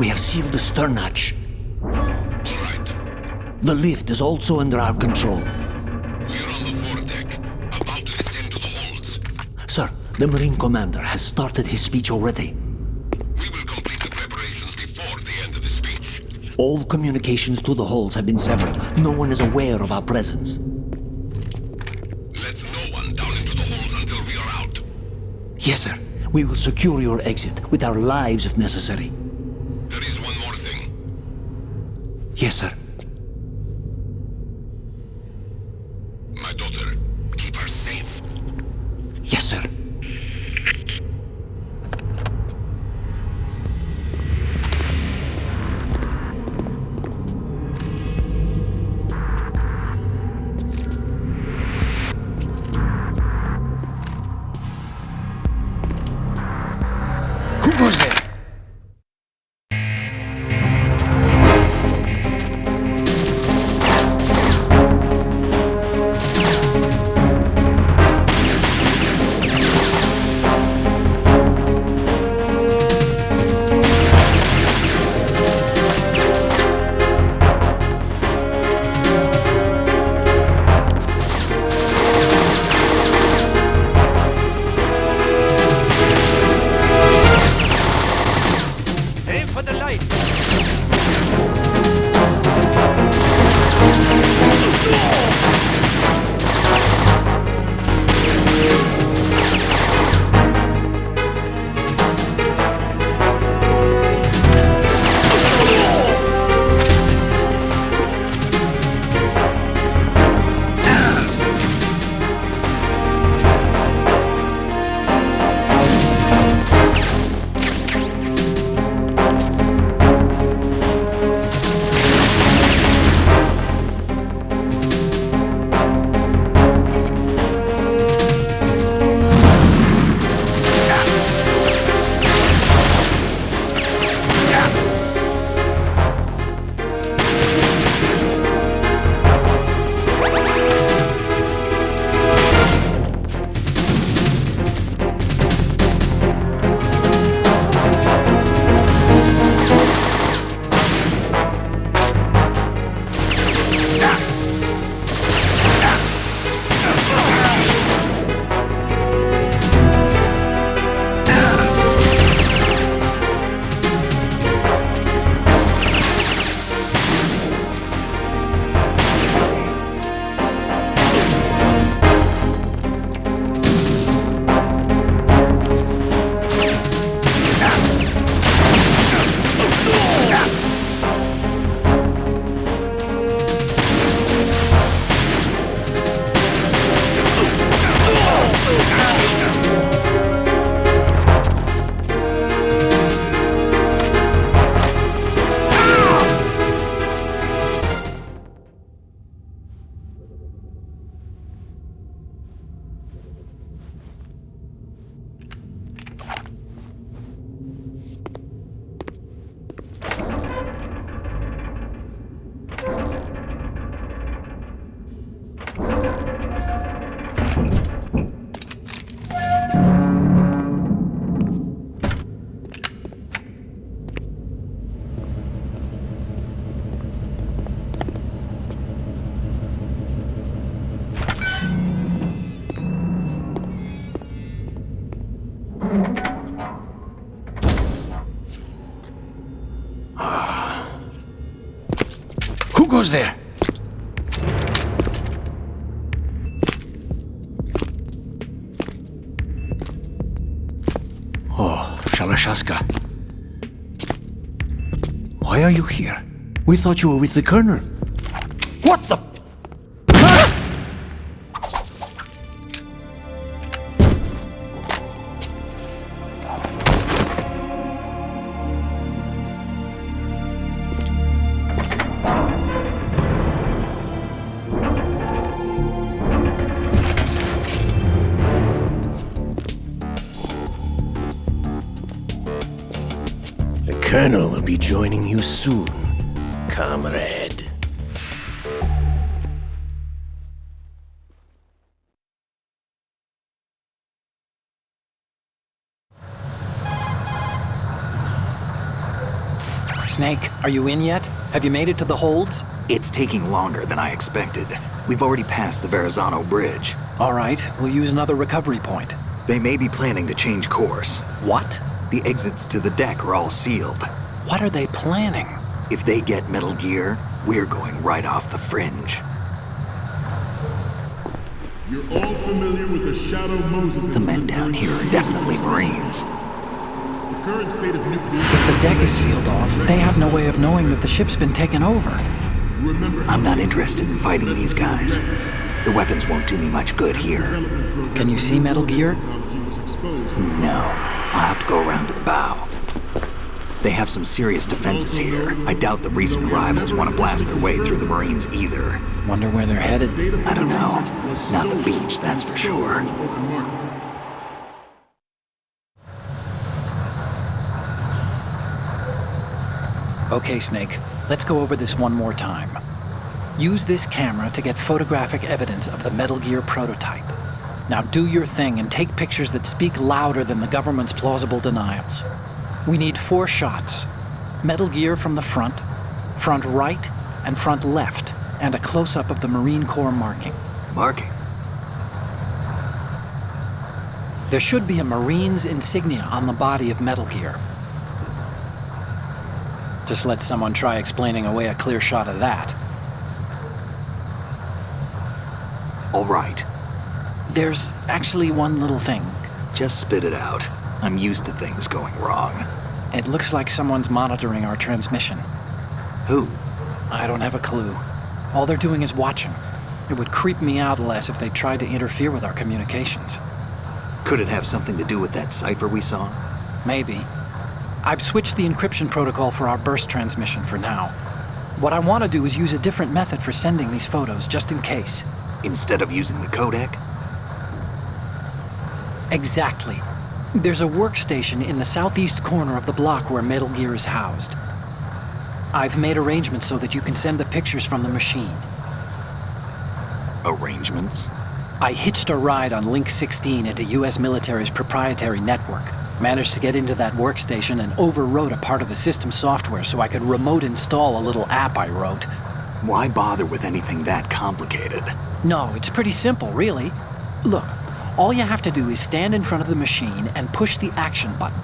We have sealed the stern hatch. All right. The lift is also under our control. We're on the foredeck, about to descend to the holds. Sir, the Marine Commander has started his speech already. We will complete the preparations before the end of the speech. All communications to the holds have been severed. No one is aware of our presence. Let no one down into the holds until we are out. Yes, sir. We will secure your exit with our lives if necessary. There is one more thing. Yes, sir. My daughter, keep her safe. Yes, sir. Who goes there? Aim for the light! Who goes there? Oh, Shalashaska. Why are you here? We thought you were with the Colonel. What the... The Colonel will be joining you soon, comrade. Snake, are you in yet? Have you made it to the holds? It's taking longer than I expected. We've already passed the Verrazano Bridge. All right, we'll use another recovery point. They may be planning to change course. What? The exits to the deck are all sealed. What are they planning? If they get Metal Gear, we're going right off the fringe. You're all familiar with the Shadow Moses The men down here are definitely Marines. The current state of nuclear... If the deck is sealed off, they have no way of knowing that the ship's been taken over. Remember, I'm not interested in fighting these guys. The weapons won't do me much good here. Can you see Metal Gear? No, I'll have to go around to the bow. They have some serious defenses here. I doubt the recent arrivals want to blast their way through the Marines either. Wonder where they're headed. I don't know. Not the beach, that's for sure. Okay, Snake, let's go over this one more time. Use this camera to get photographic evidence of the Metal Gear prototype. Now do your thing and take pictures that speak louder than the government's plausible denials. We need 4 shots. Metal Gear from the front right, and front left, and a close-up of the Marine Corps marking. Marking? There should be a Marine's insignia on the body of Metal Gear. Just let someone try explaining away a clear shot of that. All right. There's actually one little thing. Just spit it out. I'm used to things going wrong. It looks like someone's monitoring our transmission. Who? I don't have a clue. All they're doing is watching. It would creep me out less if they tried to interfere with our communications. Could it have something to do with that cipher we saw? Maybe. I've switched the encryption protocol for our burst transmission for now. What I want to do is use a different method for sending these photos, just in case. Instead of using the codec? Exactly. There's a workstation in the southeast corner of the block where Metal Gear is housed. I've made arrangements so that you can send the pictures from the machine. Arrangements? I hitched a ride on Link 16 into US military's proprietary network. Managed to get into that workstation and overwrote a part of the system software so I could remote install a little app I wrote. Why bother with anything that complicated? No, it's pretty simple, really. Look, all you have to do is stand in front of the machine and push the action button.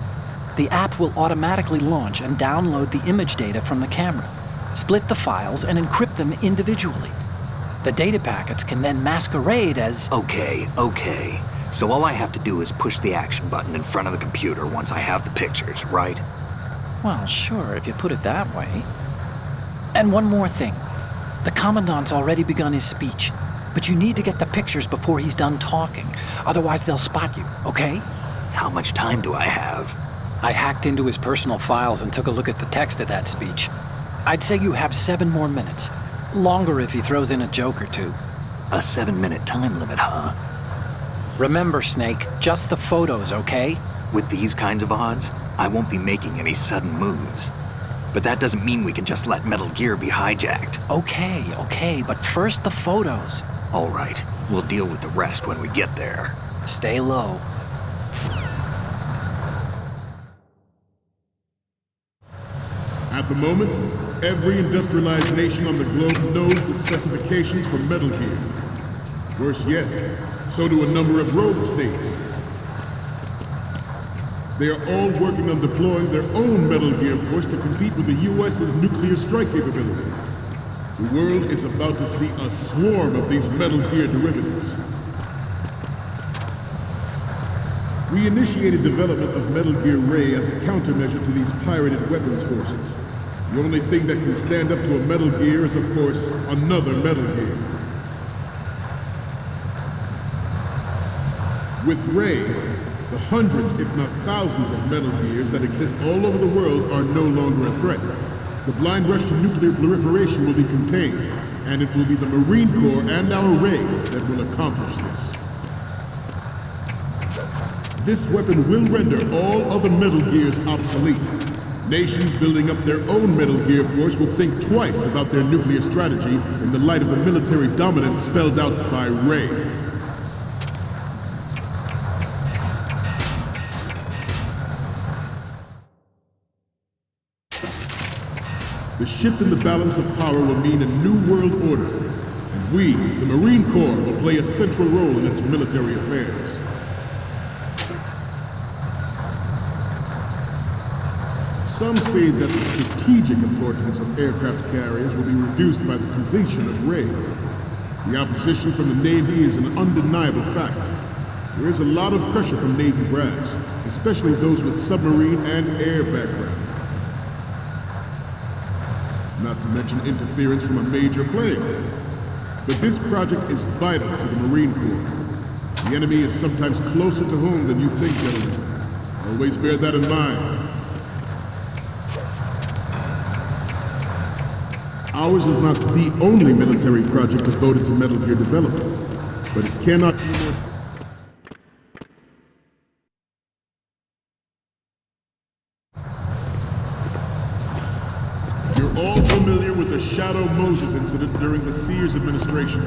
The app will automatically launch and download the image data from the camera, split the files, and encrypt them individually. The data packets can then masquerade as... Okay. So all I have to do is push the action button in front of the computer once I have the pictures, right? Well, sure, if you put it that way. And one more thing. The Commandant's already begun his speech, but you need to get the pictures before he's done talking. Otherwise, they'll spot you, okay? How much time do I have? I hacked into his personal files and took a look at the text of that speech. I'd say you have 7 more minutes. Longer if he throws in a joke or two. A 7-minute time limit, huh? Remember, Snake, just the photos, okay? With these kinds of odds, I won't be making any sudden moves. But that doesn't mean we can just let Metal Gear be hijacked. Okay, but first the photos. All right, we'll deal with the rest when we get there. Stay low. At the moment, every industrialized nation on the globe knows the specifications for Metal Gear. Worse yet, so do a number of rogue states. They are all working on deploying their own Metal Gear force to compete with the US's nuclear strike capability. The world is about to see a swarm of these Metal Gear derivatives. We initiated development of Metal Gear Ray as a countermeasure to these pirated weapons forces. The only thing that can stand up to a Metal Gear is, of course, another Metal Gear. With Ray, the hundreds, if not thousands, of Metal Gears that exist all over the world are no longer a threat. The blind rush to nuclear proliferation will be contained, and it will be the Marine Corps and our Ray that will accomplish this. This weapon will render all other Metal Gears obsolete. Nations building up their own Metal Gear force will think twice about their nuclear strategy in the light of the military dominance spelled out by Ray. The shift in the balance of power will mean a new world order, and we, the Marine Corps, will play a central role in its military affairs. Some say that the strategic importance of aircraft carriers will be reduced by the completion of Ray. The opposition from the Navy is an undeniable fact. There is a lot of pressure from Navy brass, especially those with submarine and air background. Not to mention interference from a major player. But this project is vital to the Marine Corps. The enemy is sometimes closer to home than you think, gentlemen. Always bear that in mind. Ours is not the only military project devoted to Metal Gear development, but it cannot be more... You're all familiar with the Shadow Moses incident during the Sears administration.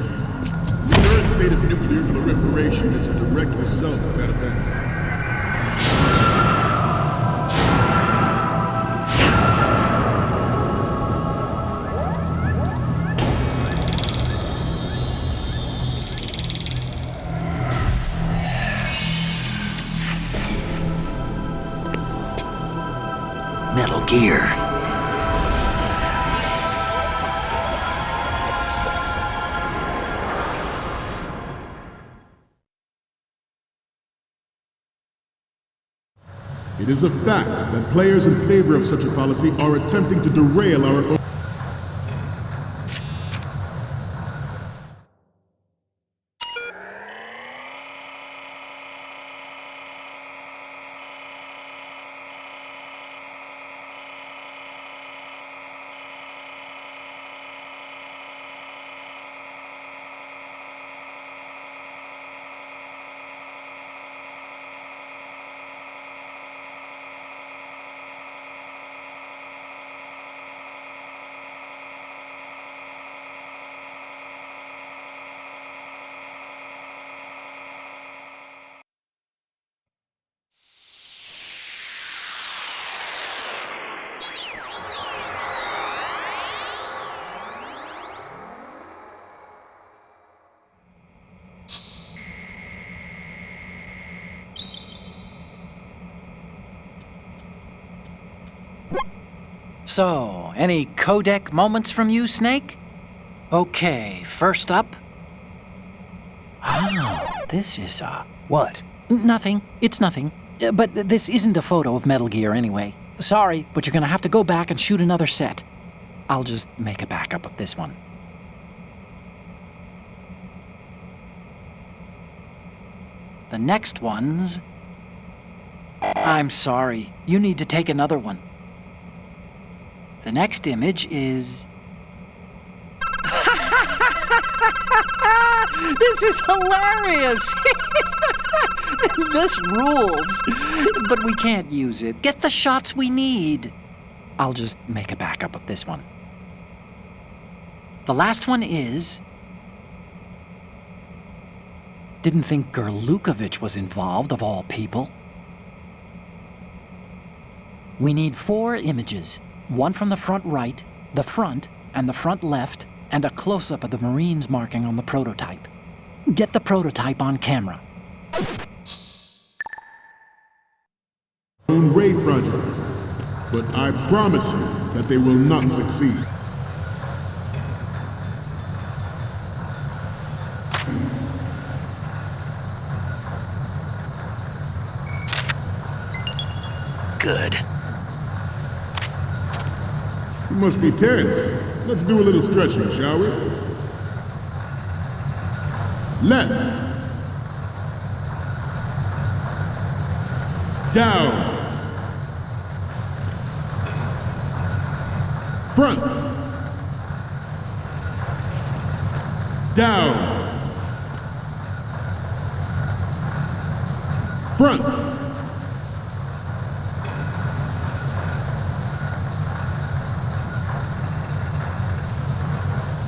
The current state of nuclear proliferation is a direct result of that event. Metal Gear. It is a fact that players in favor of such a policy are attempting to derail our own... So, any codec moments from you, Snake? Okay, first up... Oh, this is What? Nothing. It's nothing. But this isn't a photo of Metal Gear anyway. Sorry, but you're gonna have to go back and shoot another set. I'll just make a backup of this one. The next one's... I'm sorry. You need to take another one. The next image is... This is hilarious! This rules. But we can't use it. Get the shots we need. I'll just make a backup of this one. The last one is... Didn't think Gerlukovich was involved, of all people. We need 4 images. One from the front right, the front, and the front left, and a close-up of the Marines marking on the prototype. Get the prototype on camera. own Ray project, but I promise you that they will not succeed. Good. You must be tense. Let's do a little stretching, shall we? Left. Down. Front. Down. Front.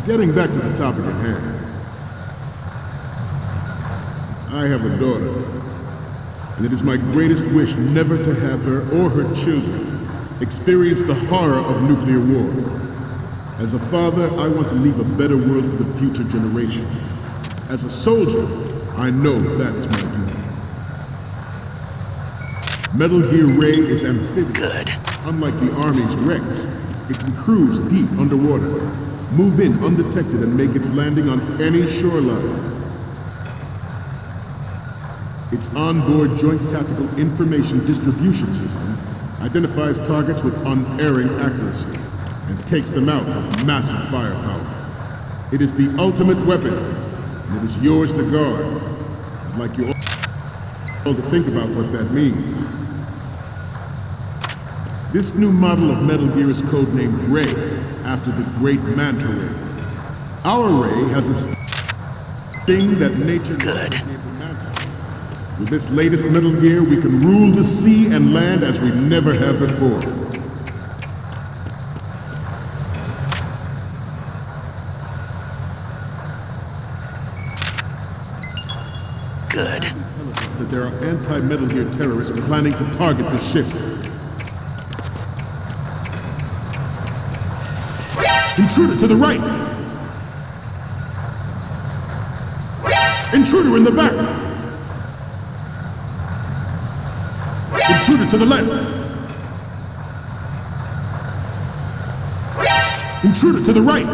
Getting back to the topic at hand. I have a daughter, and it is my greatest wish never to have her or her children experience the horror of nuclear war. As a father, I want to leave a better world for the future generation. As a soldier, I know that is my duty. Metal Gear Ray is amphibious. Good. Unlike the Army's Rex, it can cruise deep underwater, move in undetected and make its landing on any shoreline. Its onboard Joint Tactical Information Distribution System identifies targets with unerring accuracy and takes them out with massive firepower. It is the ultimate weapon, and it is yours to guard. I'd like you all to think about what that means. This new model of Metal Gear is codenamed Ray, after the great Manta Ray. Our Ray has a sting that nature Good. gave the Manta. With this latest Metal Gear, we can rule the sea and land as we never have before. Good. That there are anti-Metal Gear terrorists planning to target the ship. Intruder to the right! Intruder in the back! Intruder to the left! Intruder to the right!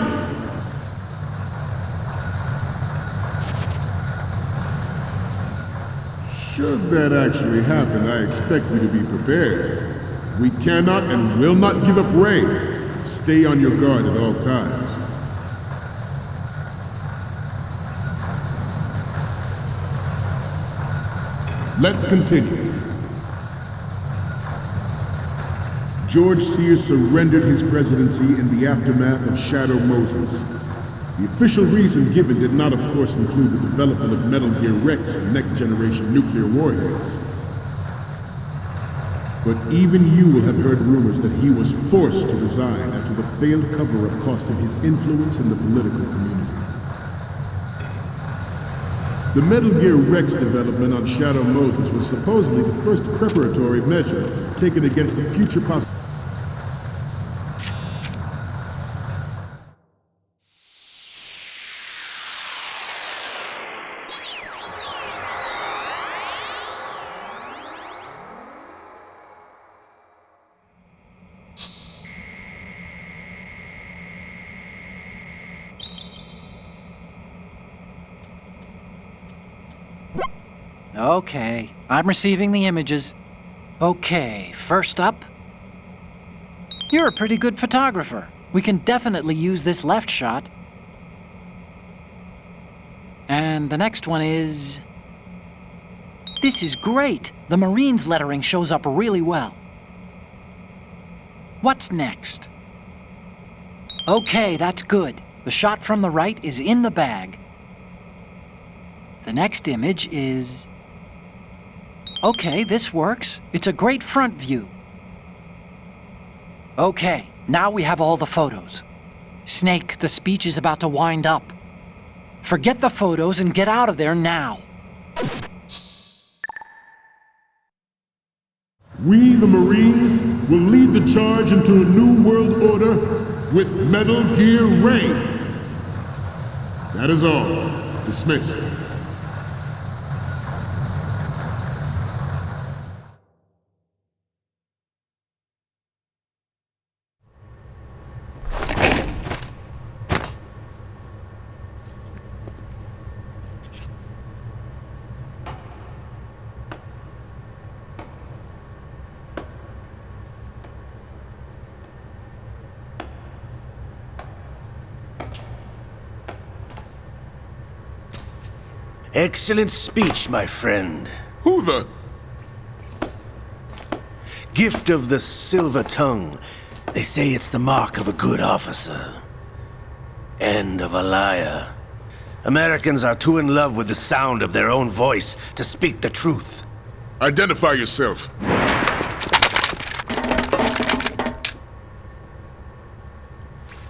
Should that actually happen, I expect you to be prepared. We cannot and will not give up Ray. Stay on your guard at all times. Let's continue. George Sears surrendered his presidency in the aftermath of Shadow Moses. The official reason given did not, of course, include the development of Metal Gear Rex and next-generation nuclear warheads. But even you will have heard rumors that he was forced to resign after the failed cover-up cost him his influence in the political community. The Metal Gear Rex development on Shadow Moses was supposedly the first preparatory measure taken against the future possibility. Okay, I'm receiving the images. Okay, first up. You're a pretty good photographer. We can definitely use this left shot. And the next one is... This is great! The Marines lettering shows up really well. What's next? Okay, that's good. The shot from the right is in the bag. The next image is... Okay, this works. It's a great front view. Okay, now we have all the photos. Snake, the speech is about to wind up. Forget the photos and get out of there now. We, the Marines, will lead the charge into a new world order with Metal Gear Ray. That is all. Dismissed. Excellent speech, my friend. Who the? Gift of the silver tongue. They say it's the mark of a good officer. And of a liar. Americans are too in love with the sound of their own voice to speak the truth. Identify yourself.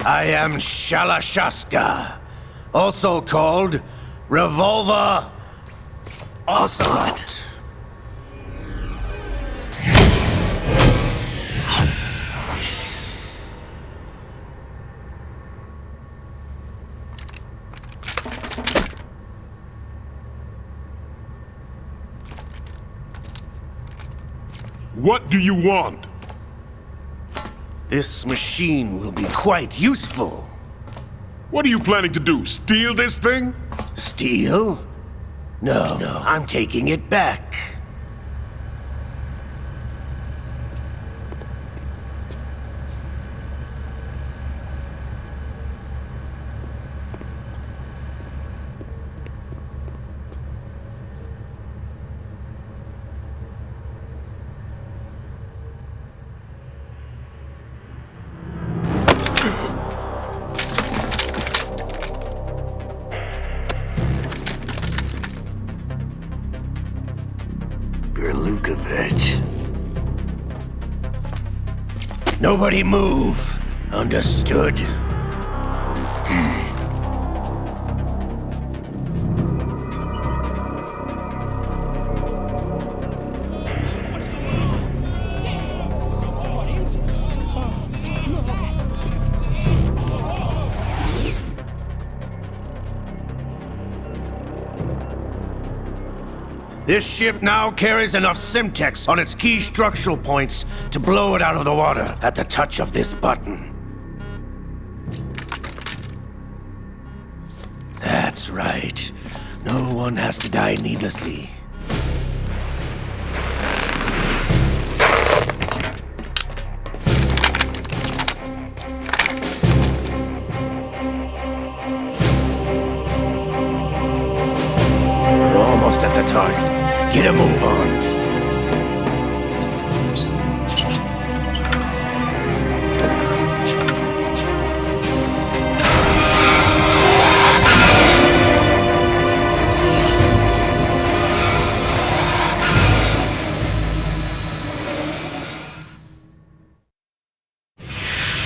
I am Shalashaska, also called Revolver Ocelot. What do you want? This machine will be quite useful. What are you planning to do? Steal this thing? Steal? No, I'm taking it back. Gerlukovich. Nobody move. Understood? This ship now carries enough Simtex on its key structural points to blow it out of the water at the touch of this button. That's right. No one has to die needlessly. We're almost at the target. Get a move on.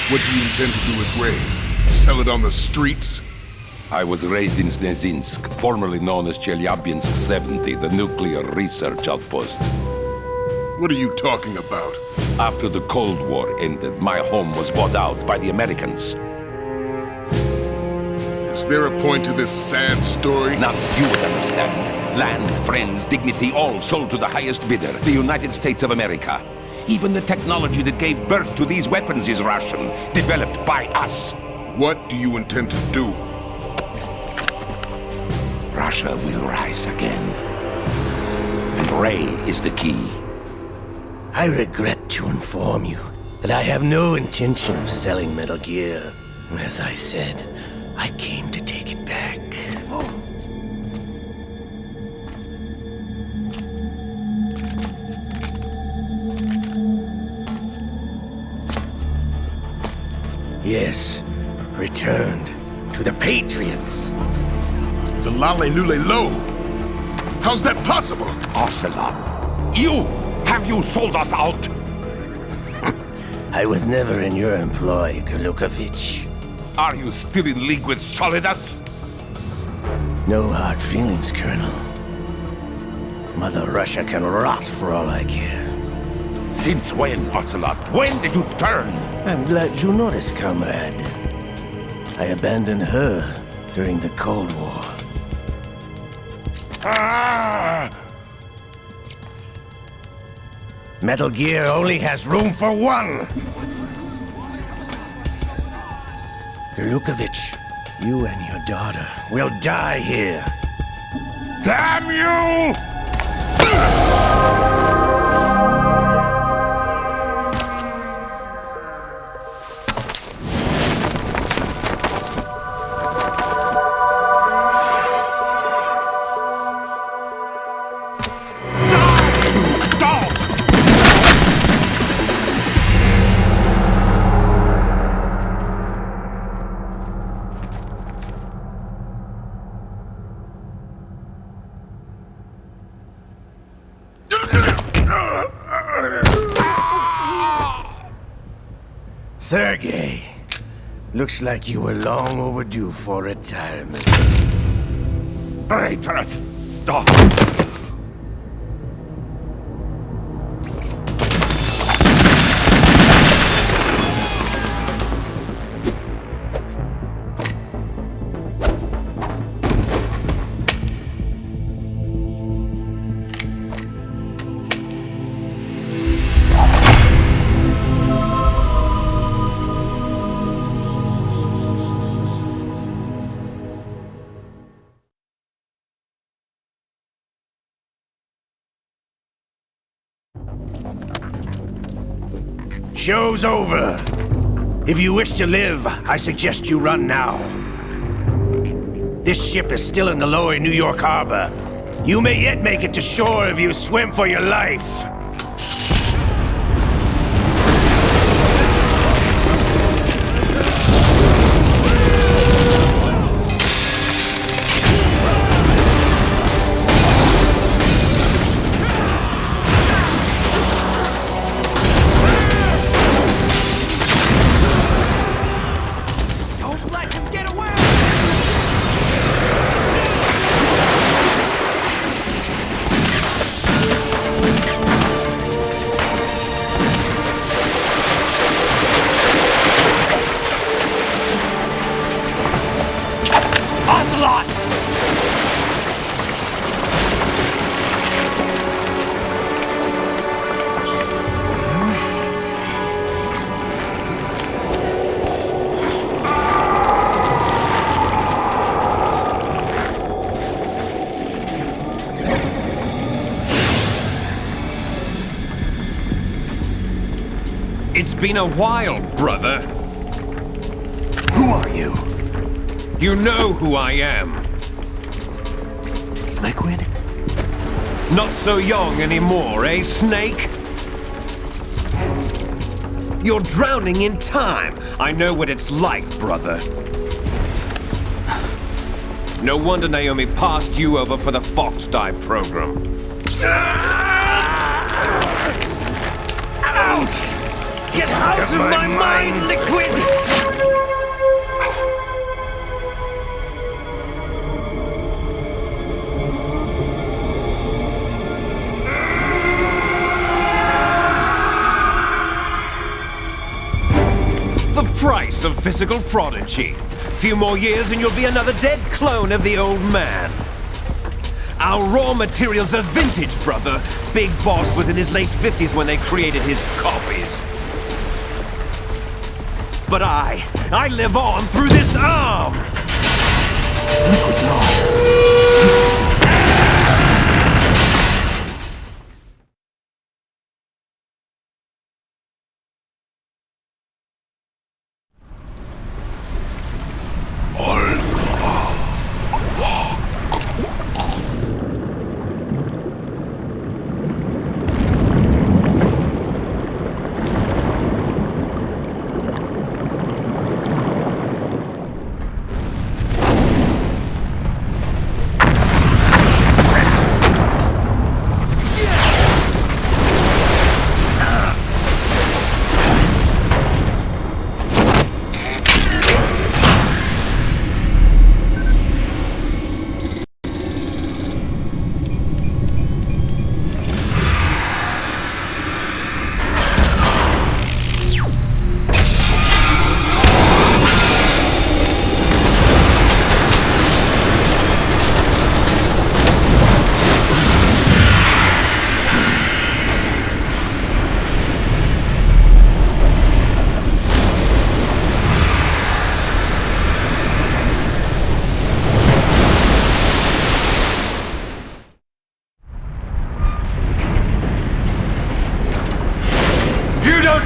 What do you intend to do with Gray? Sell it on the streets? I was raised in Snezinsk, formerly known as Chelyabinsk 70, the nuclear research outpost. What are you talking about? After the Cold War ended, my home was bought out by the Americans. Is there a point to this sad story? Now you would understand. Land, friends, dignity, all sold to the highest bidder, the United States of America. Even the technology that gave birth to these weapons is Russian, developed by us. What do you intend to do? Russia will rise again. And Ray is the key. I regret to inform you that I have no intention of selling Metal Gear. As I said, I came to take it back. Yes, returned to the Patriots. The Lale Lule Lo? How's that possible? Ocelot, have you sold us out? I was never in your employ, Gerlukovich. Are you still in league with Solidus? No hard feelings, Colonel. Mother Russia can rot for all I care. Since when, Ocelot? When did you turn? I'm glad you noticed, comrade. I abandoned her during the Cold War. Metal Gear only has room for one! Gerlukovich, you and your daughter will die here. Damn you! Sergei, looks like you were long overdue for retirement. Traitorous dog! Show's over. If you wish to live, I suggest you run now. This ship is still in the lower New York harbor. You may yet make it to shore if you swim for your life. Don't let him get away! Ocelot! It's been a while, brother. Who are you? You know who I am. Liquid? Not so young anymore, eh, Snake? You're drowning in time. I know what it's like, brother. No wonder Naomi passed you over for the Fox Dive program. Ouch! Get out of my mind, Liquid! The price of physical prodigy. Few more years and you'll be another dead clone of the old man. Our raw materials are vintage, brother. Big Boss was in his late 50s when they created his copies. But I live on through this arm! Liquid's on.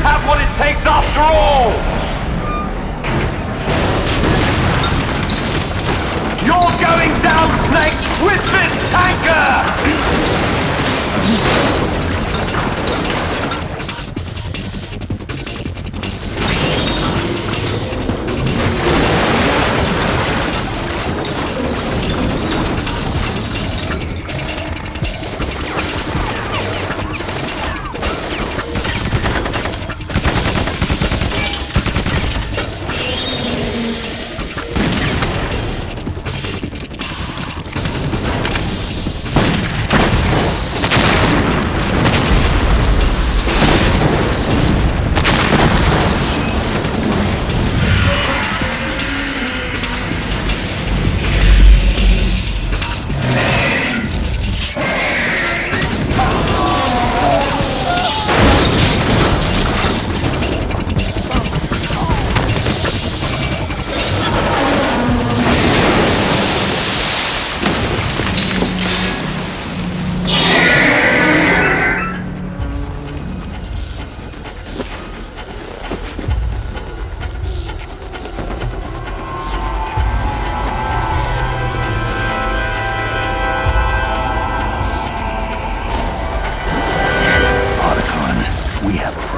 Have what it takes after all! You're going down, Snake, with this tanker!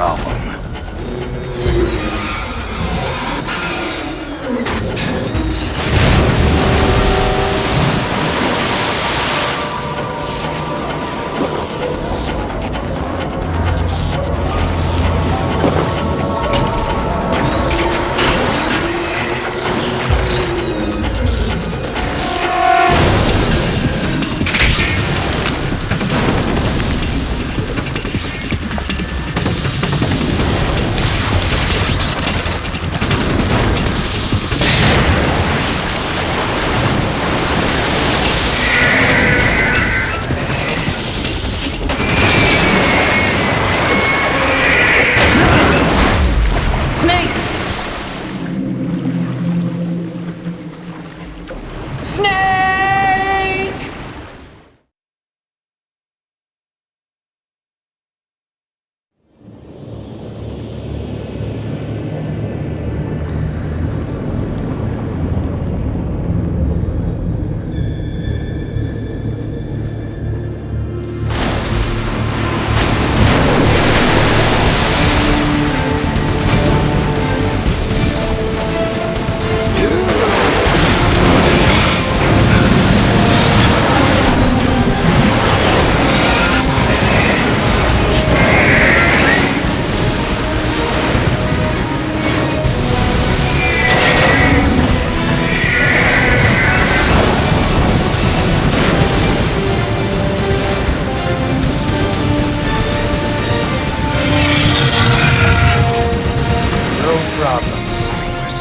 problem.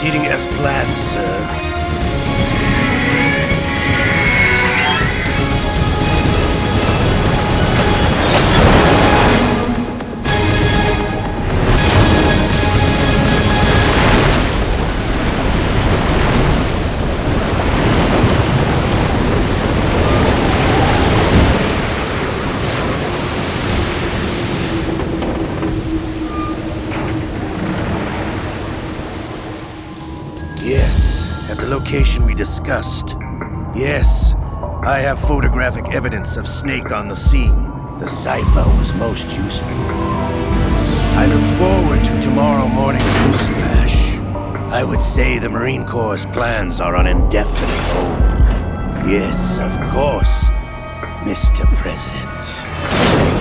Proceeding as planned, sir. Yes, at the location we discussed. Yes, I have photographic evidence of Snake on the scene. The cipher was most useful. I look forward to tomorrow morning's news flash. I would say the Marine Corps' plans are on indefinite hold. Yes, of course, Mr. President.